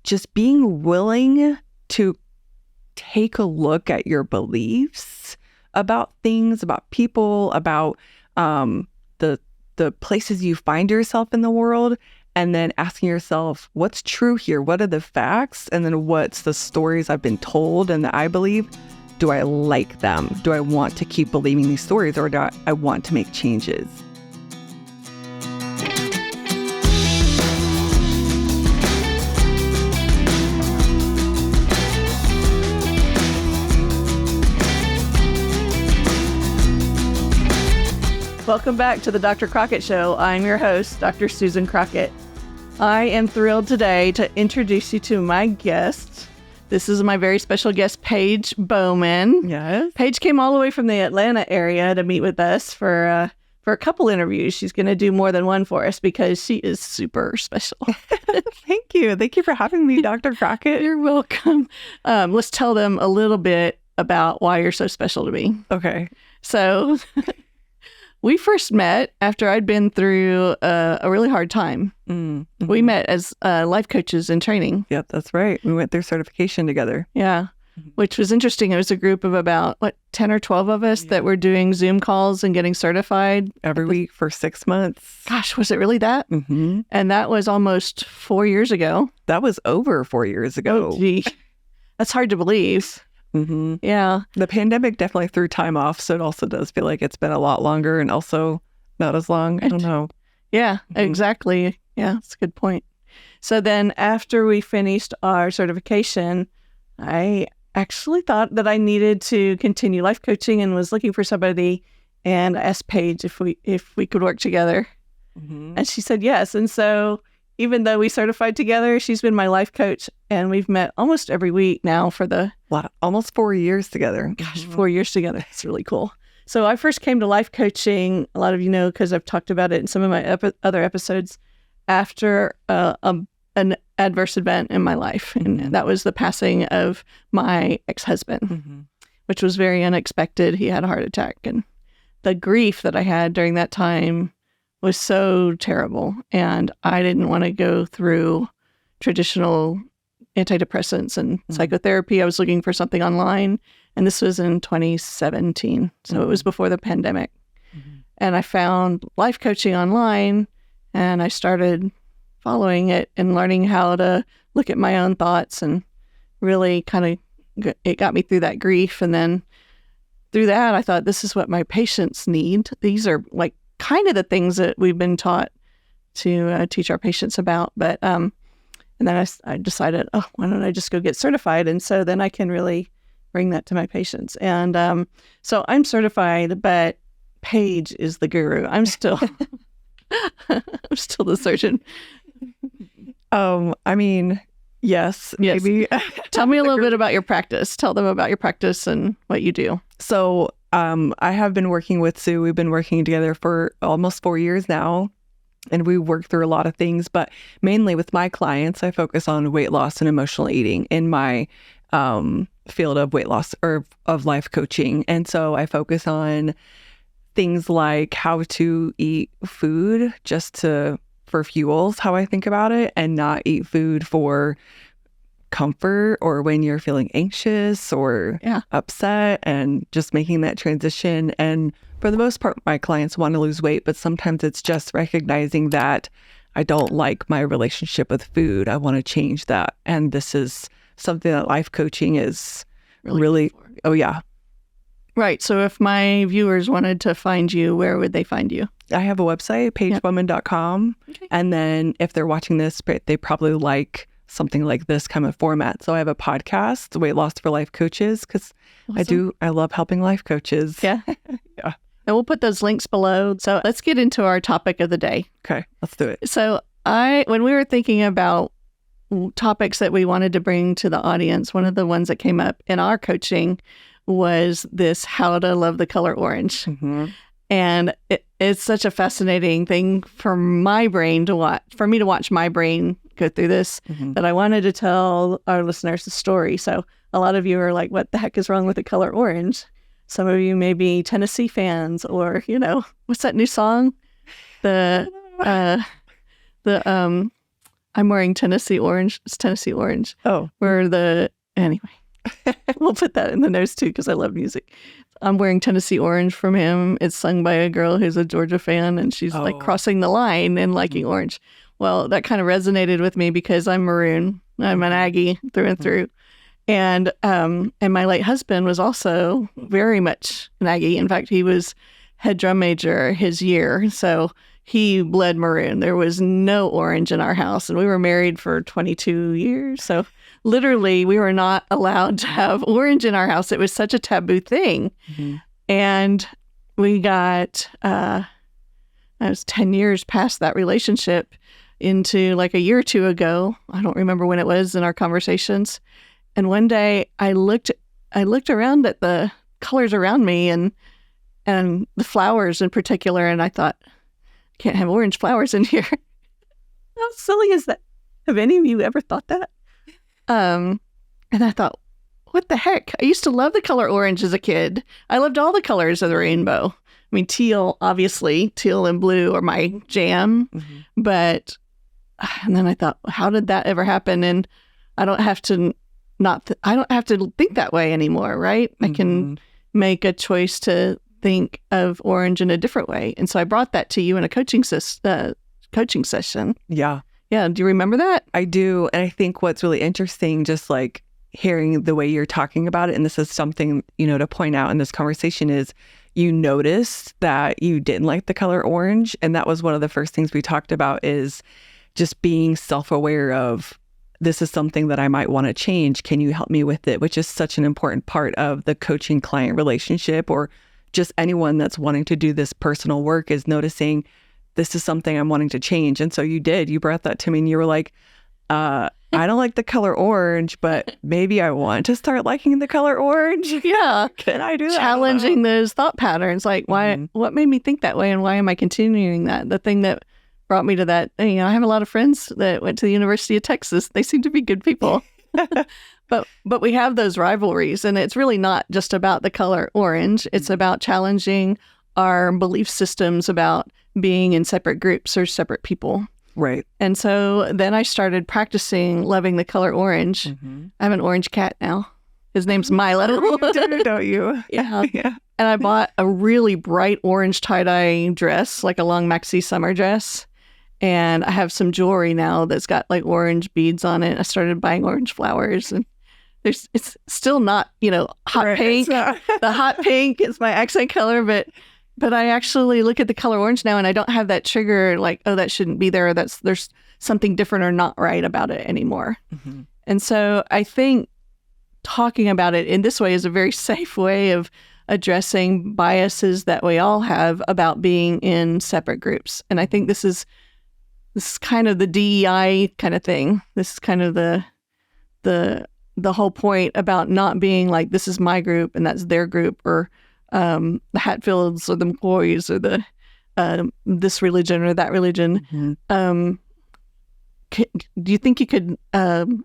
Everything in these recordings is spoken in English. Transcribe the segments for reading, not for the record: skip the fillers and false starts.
just being willing to take a look at your beliefs about things, about people, about the places you find yourself in the world, and then asking yourself, what's true here? What are the facts? And then what's the stories I've been told and that I believe? Do I like them? Do I want to keep believing these stories, or do I want to make changes? Welcome back to the Dr. Crockett Show. I'm your host, Dr. Susan Crockett. I am thrilled today to introduce you to my guest. This is my very special guest, Paige Bowman. Yes. Paige came all the way from the Atlanta area to meet with us for a couple interviews. She's going to do more than one for us because she is super special. Thank you. Thank you for having me, Dr. Crockett. You're welcome. Let's tell them a little bit about why you're so special to me. Okay. So... we first met after I'd been through a really hard time. Mm-hmm. We met as life coaches in training. Yep, that's right. We went through certification together. Yeah, which was interesting. It was a group of about, 10 or 12 of us that were doing Zoom calls and getting certified. Every week for 6 months. Gosh, was it really that? Mm-hmm. And that was almost 4 years ago. That was over 4 years ago. Oh, gee. That's hard to believe. Mm-hmm. Yeah. The pandemic definitely threw time off, so it also does feel like it's been a lot longer and also not as long. I don't know. Yeah, exactly. Yeah, that's a good point. So then after we finished our certification, I actually thought that I needed to continue life coaching and was looking for somebody, and I asked Paige if we could work together. Mm-hmm. And she said yes. And so even though we certified together, she's been my life coach, and we've met almost every week now for almost 4 years together. Gosh, 4 years together. It's really cool. So I first came to life coaching, a lot of you know, because I've talked about it in some of my other episodes, after an adverse event in my life. And that was the passing of my ex-husband, which was very unexpected. He had a heart attack. And the grief that I had during that time was so terrible, and I didn't want to go through traditional antidepressants and psychotherapy. I was looking for something online, and this was in 2017, so it was before the pandemic. And I found life coaching online, and I started following it and learning how to look at my own thoughts, and really it got me through that grief. And then through that, I thought, this is what my patients need. These are kind of the things that we've been taught to teach our patients about. But and then I decided, why don't I just go get certified? And so then I can really bring that to my patients. And so I'm certified, but Paige is the guru. I'm still the surgeon. I mean, yes, maybe. Tell me a little bit about your practice. Tell them about your practice and what you do. So I have been working with Sue. We've been working together for almost 4 years now, and we work through a lot of things, but mainly with my clients, I focus on weight loss and emotional eating in my field of weight loss or of life coaching. And so I focus on things like how to eat food just for fuels, how I think about it, and not eat food for comfort or when you're feeling anxious or upset, and just making that transition. And for the most part, my clients want to lose weight, but sometimes it's just recognizing that I don't like my relationship with food. I want to change that. And this is something that life coaching is really oh yeah. Right. So if my viewers wanted to find you, where would they find you? I have a website, paigebowman.com. Okay. And then if they're watching this, they probably like something like this kind of format. So I have a podcast, Weight Loss for Life Coaches, because I love helping life coaches. Yeah. Yeah. And we'll put those links below. So let's get into our topic of the day. Okay, let's do it. So when we were thinking about topics that we wanted to bring to the audience, one of the ones that came up in our coaching was this how to love the color orange. Mm-hmm. And it's such a fascinating thing for my brain to watch, for me to watch my brain go through this, that I wanted to tell our listeners the story. So a lot of you are like, what the heck is wrong with the color orange? Some of you may be Tennessee fans, or, what's that new song? I'm wearing Tennessee orange. It's Tennessee orange. Oh. Anyway, we'll put that in the notes too because I love music. I'm wearing Tennessee orange from him. It's sung by a girl who's a Georgia fan, and she's like crossing the line and liking orange. Well, that kind of resonated with me because I'm maroon. I'm an Aggie through and through. And my late husband was also very much an Aggie. In fact, he was head drum major his year. So he bled maroon. There was no orange in our house. And we were married for 22 years. So literally, we were not allowed to have orange in our house. It was such a taboo thing. Mm-hmm. And we got, I was 10 years past that relationship into like a year or two ago. I don't remember when it was in our conversations. And one day I looked around at the colors around me and the flowers in particular, and I thought, I can't have orange flowers in here. How silly is that? Have any of you ever thought that? And I thought, what the heck? I used to love the color orange as a kid. I loved all the colors of the rainbow. I mean, teal, obviously, teal and blue are my jam. Mm-hmm. And then I thought, how did that ever happen? And I don't have to I don't have to think that way anymore, right? Mm-hmm. I can make a choice to think of orange in a different way. And so I brought that to you in a coaching session. Yeah. Yeah. Do you remember that? I do. And I think what's really interesting, just like hearing the way you're talking about it, and this is something, to point out in this conversation, is you noticed that you didn't like the color orange. And that was one of the first things we talked about, is just being self-aware of, this is something that I might want to change. Can you help me with it? Which is such an important part of the coaching client relationship, or just anyone that's wanting to do this personal work, is noticing this is something I'm wanting to change. And so you brought that to me and you were like, I don't like the color orange, but maybe I want to start liking the color orange. Yeah. Can I do that? Challenging those thought patterns. Like, what made me think that way, and why am I continuing that? The thing that brought me to that, I have a lot of friends that went to the University of Texas. They seem to be good people. But we have those rivalries, and it's really not just about the color orange. It's about challenging our belief systems about being in separate groups or separate people. Right. And so then I started practicing loving the color orange. Mm-hmm. I have an orange cat now. His name's Milo. You do, don't you? Yeah. Yeah. And I bought a really bright orange tie-dye dress, like a long maxi summer dress. And I have some jewelry now that's got like orange beads on it. I started buying orange flowers, and it's still not, hot pink. The hot pink is my accent color, but I actually look at the color orange now, and I don't have that trigger like, oh, that shouldn't be there. There's something different or not right about it anymore. Mm-hmm. And so I think talking about it in this way is a very safe way of addressing biases that we all have about being in separate groups. And I think this is kind of the DEI kind of thing. This is kind of the whole point about not being like, this is my group and that's their group, or the Hatfields or the McCoys or the this religion or that religion. Mm-hmm. Do you think you could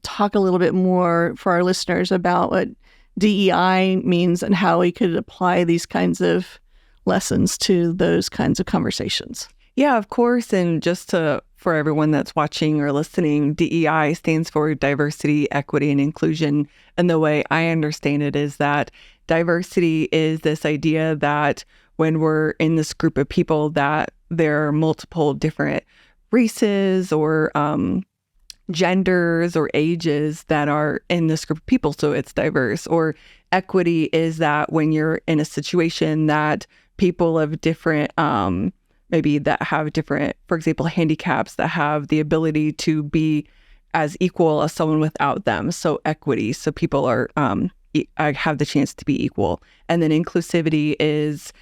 talk a little bit more for our listeners about what DEI means and how we could apply these kinds of lessons to those kinds of conversations? Yeah, of course. And just for everyone that's watching or listening, DEI stands for diversity, equity, and inclusion. And the way I understand it is that diversity is this idea that when we're in this group of people, that there are multiple different races or genders or ages that are in this group of people, so it's diverse. Or equity is that when you're in a situation that people of different maybe that have different, for example, handicaps, that have the ability to be as equal as someone without them. So equity, so people are have the chance to be equal. And then inclusivity is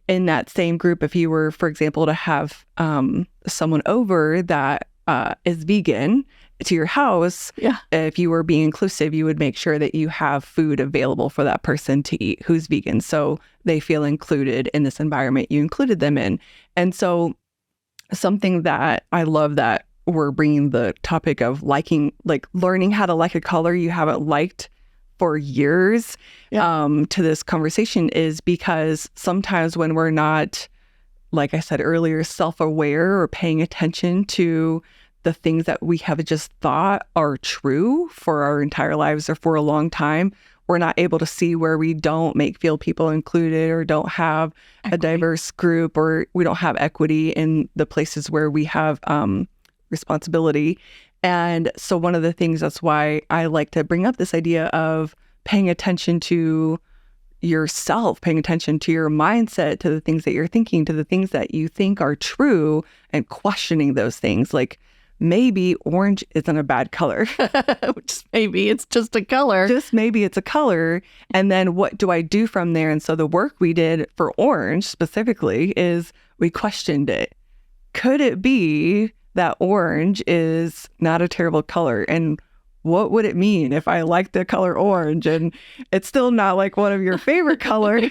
in that same group. If you were, for example, to have someone over that is vegan to your house, if you were being inclusive, you would make sure that you have food available for that person to eat who's vegan, so they feel included in this environment you included them in. And so something that I love that we're bringing the topic of learning how to like a color you haven't liked for years to this conversation is because sometimes when we're not, like I said earlier, self-aware or paying attention to the things that we have just thought are true for our entire lives or for a long time, we're not able to see where we don't feel people included or don't have a diverse group, or we don't have equity in the places where we have responsibility. And so one of the things, that's why I like to bring up this idea of paying attention to yourself, paying attention to your mindset, to the things that you're thinking, to the things that you think are true, and questioning those things. Like, maybe orange isn't a bad color. Just maybe it's just a color. Just maybe it's a color. And then what do I do from there? And so the work we did for orange specifically is we questioned it. Could it be that orange is not a terrible color? And what would it mean if I like the color orange and it's still not like one of your favorite colors,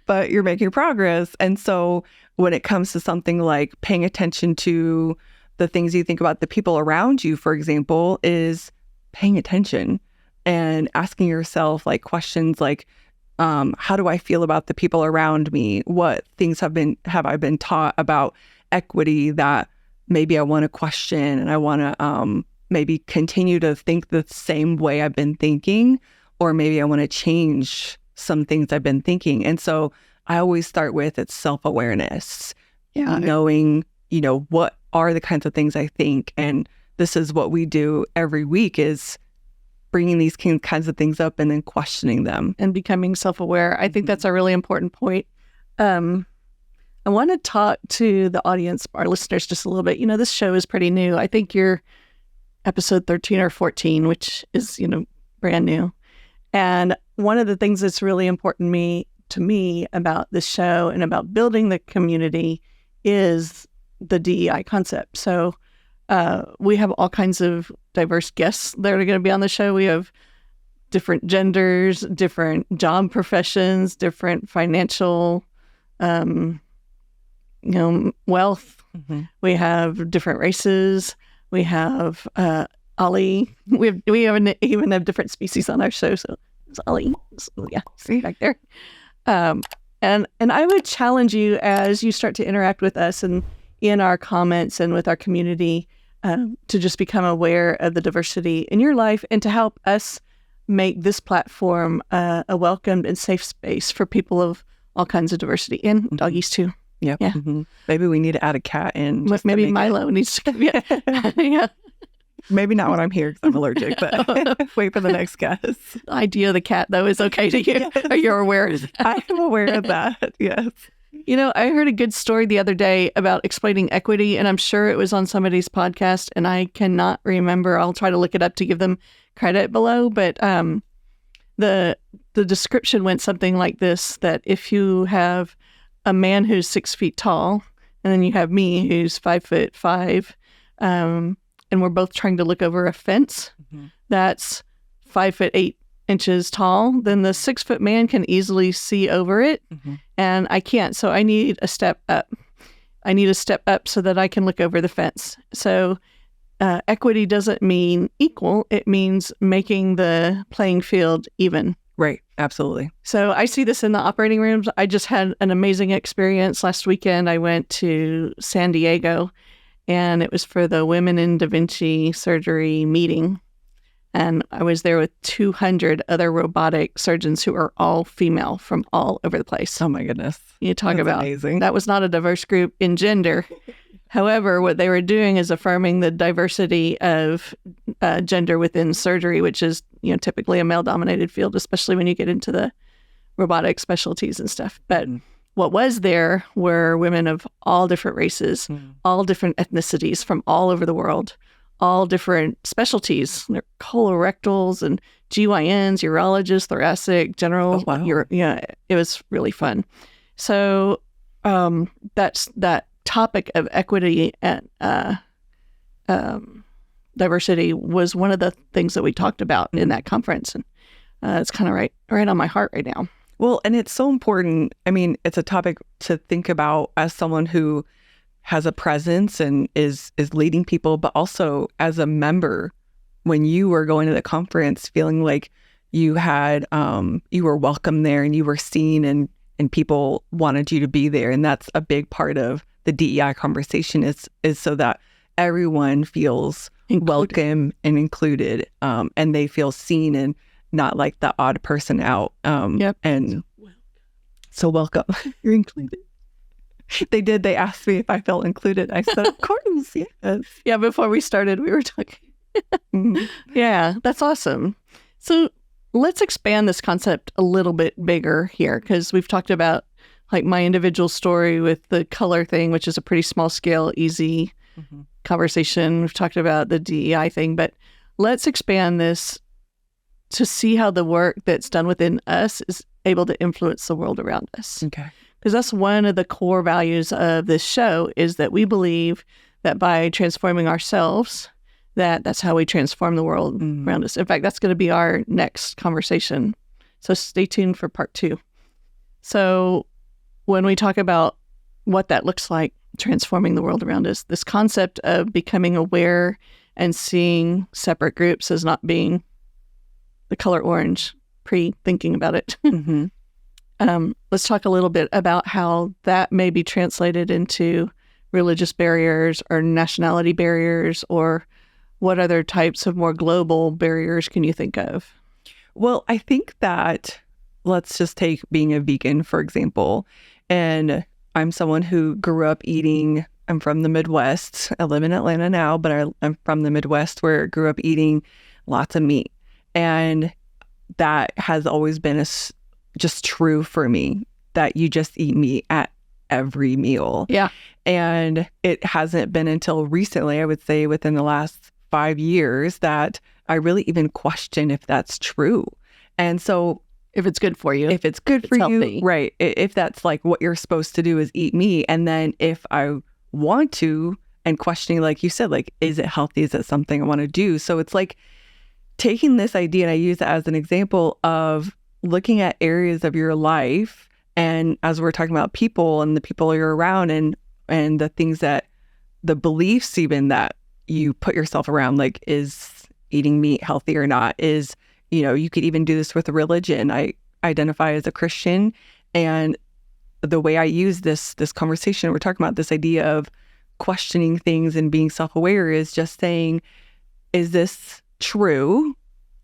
but you're making progress? And so when it comes to something like paying attention to the things you think about the people around you, for example, is paying attention and asking yourself like questions like, how do I feel about the people around me? What things have I been taught about equity that maybe I want to question, and I want to maybe continue to think the same way I've been thinking, or maybe I want to change some things I've been thinking. And so I always start with it's self-awareness, knowing, what are the kinds of things I think. And this is what we do every week, is bringing these kinds of things up and then questioning them. And becoming self-aware. I think that's a really important point. I want to talk to the audience, our listeners, just a little bit. This show is pretty new. I think you're episode 13 or 14, which is, brand new. And one of the things that's really important to me about this show and about building the community is the DEI concept. So we have all kinds of diverse guests that are going to be on the show. We have different genders, different job professions, different financial wealth. Mm-hmm. We have different races. We have Ollie. We even have different species on our show. So it's Ollie. So, yeah, see back there. And I would challenge you, as you start to interact with us and in our comments and with our community, to just become aware of the diversity in your life, and to help us make this platform a welcomed and safe space for people of all kinds of diversity, and doggies too. Yep. Yeah. Mm-hmm. Maybe we need to add a cat in. Maybe Milo needs to. Yeah. Maybe not when I'm here because I'm allergic, but wait for the next guest. The idea of the cat, though, is okay to you. Yes. Are you aware of that? I am aware of that. Yes. I heard a good story the other day about explaining equity, and I'm sure it was on somebody's podcast, and I cannot remember. I'll try to look it up to give them credit below. But the description went something like this: that if you have a man who's 6 feet tall, and then you have me who's 5'5", and we're both trying to look over a fence that's 5'8" tall, then the 6 foot man can easily see over it, and I can't. So I need a step up. I need a step up so that I can look over the fence. So equity doesn't mean equal. It means making the playing field even. Right. Absolutely. So I see this in the operating rooms. I just had an amazing experience last weekend. I went to San Diego, and it was for the Women in Da Vinci surgery meeting. And I was there with 200 other robotic surgeons who are all female from all over the place. Oh my goodness. You talk That's about amazing. That was not a diverse group in gender. However, what they were doing is affirming the diversity of gender within surgery, which is, typically a male-dominated field, especially when you get into the robotic specialties and stuff. But what was there were women of all different races, all different ethnicities from all over the world, all different specialties. They're colorectals and GYNs, urologists, thoracic, general. Oh, wow. It was really fun. So that's that topic of equity and diversity was one of the things that we talked about in that conference, and it's kind of right on my heart right now. Well, and it's so important. I mean, it's a topic to think about as someone who has a presence and is leading people, but also as a member, when you were going to the conference, feeling like you had you were welcome there and you were seen, and people wanted you to be there. And that's a big part of the DEI conversation is so that everyone feels welcome and included, and they feel seen and not like the odd person out. And so welcome. You're included. They asked me if I felt included. I said, of course, yes. Yeah, before we started, we were talking. Yeah, that's awesome. So let's expand this concept a little bit bigger here, because we've talked about like my individual story with the color thing, which is a pretty small scale, easy conversation. We've talked about the DEI thing, but let's expand this to see how the work that's done within us is able to influence the world around us. Okay. Because that's one of the core values of this show, is that we believe that by transforming ourselves, that's how we transform the world around us. In fact, that's going to be our next conversation. So stay tuned for part 2. So when we talk about what that looks like, transforming the world around us, this concept of becoming aware and seeing separate groups as not being the color orange, pre-thinking about it. Let's talk a little bit about how that may be translated into religious barriers or nationality barriers, or what other types of more global barriers can you think of? Well, I think that let's just take being a vegan, for example. And I'm someone who grew up eating, I'm from the Midwest. I live in Atlanta now, but I'm from the Midwest, where I grew up eating lots of meat. And that has always been just true for me, that you just eat meat at every meal. Yeah. And it hasn't been until recently, I would say within the last 5 years, that I really even question if that's true. And so if it's good for you. If it's good for healthy. you, right. If that's like what you're supposed to do is eat meat. And then if I want to, and questioning, like you said, like, is it healthy? Is it something I want to do? So it's like taking this idea, and I use it as an example of looking at areas of your life. And as we're talking about people and the people you're around, and the things that, the beliefs even that you put yourself around, like, is eating meat healthy or not? Is, you could even do this with religion. I identify as a Christian, and the way I use this conversation, we're talking about this idea of questioning things and being self-aware, is just saying, is this true?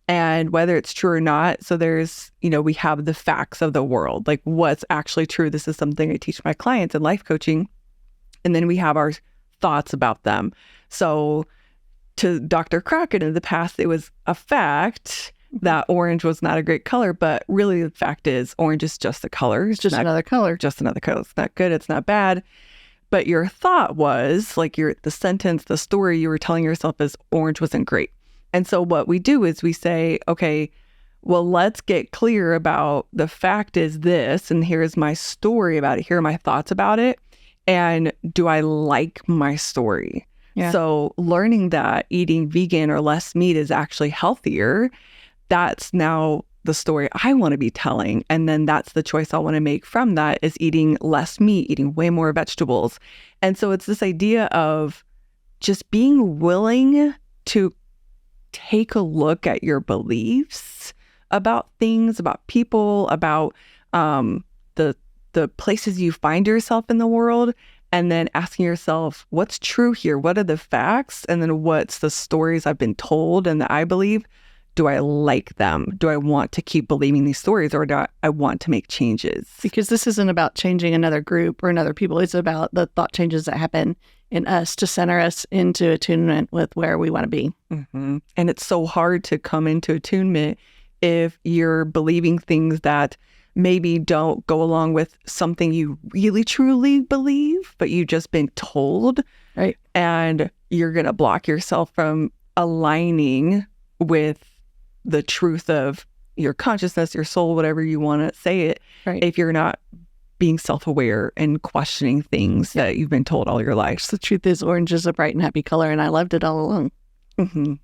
And whether it's true or not. So there's, we have the facts of the world, like what's actually true. This is something I teach my clients in life coaching. And then we have our thoughts about them. So to Dr. Crockett, in the past, it was a fact that orange was not a great color, but really the fact is orange is just a color. It's just another color. Just another color. It's not good. It's not bad. But your thought was, like, the sentence, the story you were telling yourself is orange wasn't great. And so what we do is we say, okay, well, let's get clear about the fact is this, and here's my story about it. Here are my thoughts about it. And do I like my story? Yeah. So learning that eating vegan or less meat is actually healthier, that's now the story I want to be telling. And then that's the choice I want to make from that, is eating less meat, eating way more vegetables. And so it's this idea of just being willing to take a look at your beliefs about things, about people, about the places you find yourself in the world, and then asking yourself, what's true here? What are the facts? And then what's the stories I've been told and that I believe? Do I like them? Do I want to keep believing these stories, or do I want to make changes? Because this isn't about changing another group or another people. It's about the thought changes that happen in us to center us into attunement with where we want to be. Mm-hmm. And it's so hard to come into attunement if you're believing things that maybe don't go along with something you really truly believe, but you've just been told. Right. And you're going to block yourself from aligning with the truth of your consciousness, your soul, whatever you want to say it. Right. If you're not being self-aware and questioning things that you've been told all your life. The truth is, orange is a bright and happy color, and I loved it all along. Mm-hmm.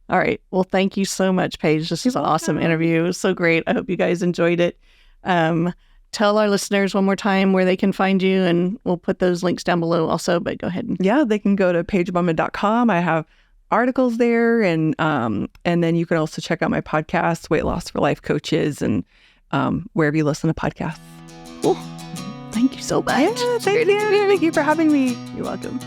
All right. Well, thank you so much, Paige. This was an awesome interview. It was so great. I hope you guys enjoyed it. Tell our listeners one more time where they can find you, and we'll put those links down below also, but go ahead. Yeah, they can go to paigebowman.com. I have articles there, and then you can also check out my podcast, Weight Loss for Life Coaches, and wherever you listen to podcasts. Cool. Thank you so much. Yeah, thank you for having me. You're welcome.